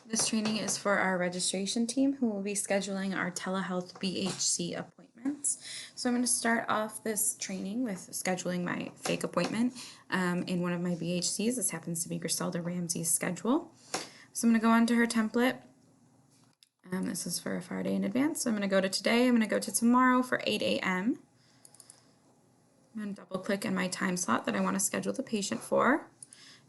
This training is for our registration team who will be scheduling our telehealth BHC appointments. So I'm going to start off this training with scheduling my fake appointment in one of my BHCs. This happens to be Griselda Ramsey's schedule. So I'm going to go onto her template. This is for a far day in advance. So I'm going to go to today. I'm going to go to tomorrow for 8 a.m. I'm going to double click in my time slot that I want to schedule the patient for.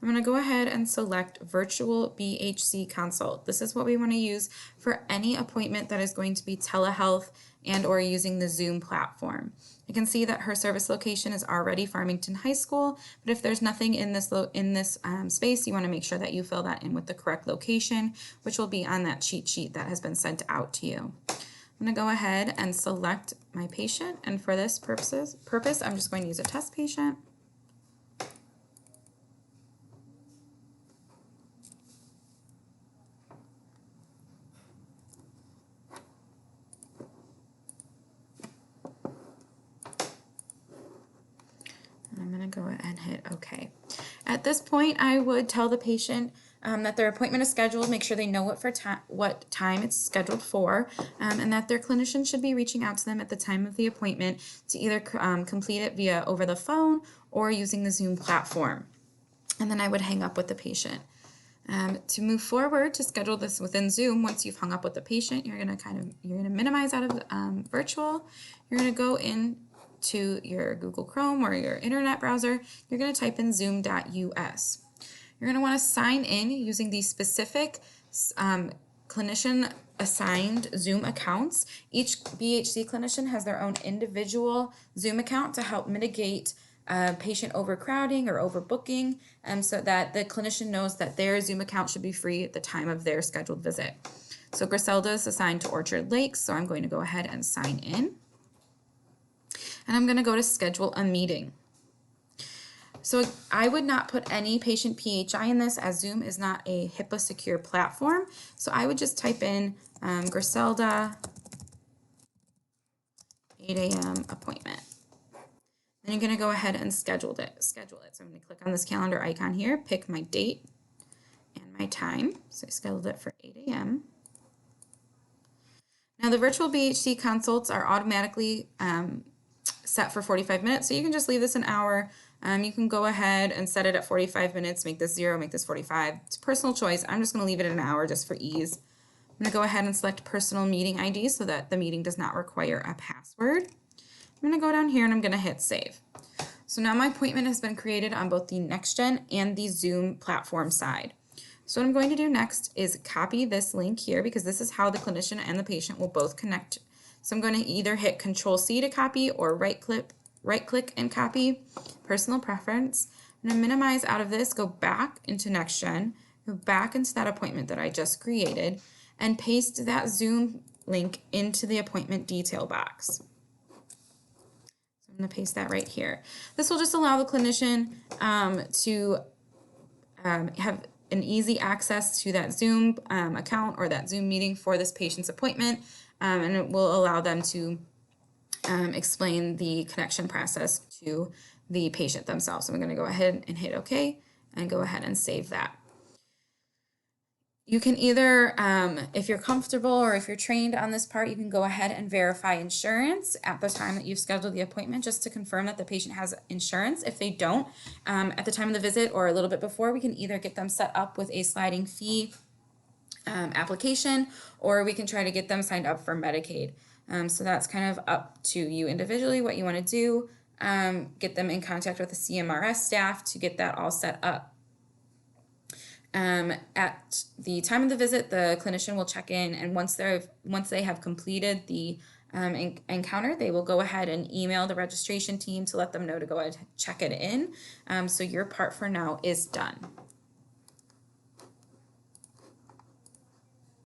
I'm going to go ahead and select Virtual BHC Consult. This is what we want to use for any appointment that is going to be telehealth and or using the Zoom platform. You can see that her service location is already Farmington High School, but if there's nothing in this space, you want to make sure that you fill that in with the correct location, which will be on that cheat sheet that has been sent out to you. I'm going to go ahead and select my patient, and for this purpose, I'm just going to use a test patient. I'm going to go ahead and hit OK. At this point, I would tell the patient that their appointment is scheduled, make sure they know what time it's scheduled for, and that their clinician should be reaching out to them at the time of the appointment to either complete it via over the phone or using the Zoom platform. And then I would hang up with the patient. To move forward to schedule this within Zoom, once you've hung up with the patient, you're going to minimize out of virtual. You're going to go in to your Google Chrome or your internet browser. You're going to type in zoom.us. You're going to want to sign in using these specific clinician assigned Zoom accounts. Each BHC clinician has their own individual Zoom account to help mitigate patient overcrowding or overbooking, so that the clinician knows that their Zoom account should be free at the time of their scheduled visit. So Griselda is assigned to Orchard Lakes, so I'm going to go ahead and sign in. And I'm going to go to schedule a meeting. So I would not put any patient PHI in this, as Zoom is not a HIPAA secure platform. So I would just type in Griselda 8 a.m. appointment. Then you're going to go ahead and schedule it. So I'm going to click on this calendar icon here, pick my date and my time. So I scheduled it for 8 a.m. Now the virtual BHC consults are automatically set for 45 minutes, so you can just leave this an hour. You can go ahead and set it at 45 minutes, make this 0, make this 45. It's a personal choice. I'm just going to leave it at an hour just for ease. I'm going to go ahead and select personal meeting ID so that the meeting does not require a password. I'm going to go down here and I'm going to hit save. So now my appointment has been created on both the NextGen and the Zoom platform side. So what I'm going to do next is copy this link here, because this is how the clinician and the patient will both connect. So I'm going to either hit Control-C to copy or right-click and copy, personal preference. I'm going to minimize out of this, go back into NextGen, go back into that appointment that I just created, and paste that Zoom link into the appointment detail box. So I'm going to paste that right here. This will just allow the clinician to have an easy access to that Zoom account or that Zoom meeting for this patient's appointment, and it will allow them to explain the connection process to the patient themselves. So I'm going to go ahead and hit OK and go ahead and save that. You can either, if you're comfortable or if you're trained on this part, you can go ahead and verify insurance at the time that you've scheduled the appointment, just to confirm that the patient has insurance. If they don't, at the time of the visit or a little bit before, we can either get them set up with a sliding fee application, or we can try to get them signed up for Medicaid. So that's kind of up to you individually what you want to do. Get them in contact with the CMRS staff to get that all set up. At the time of the visit, the clinician will check in, and once they have completed the encounter, they will go ahead and email the registration team to let them know to go ahead and check it in. So your part for now is done.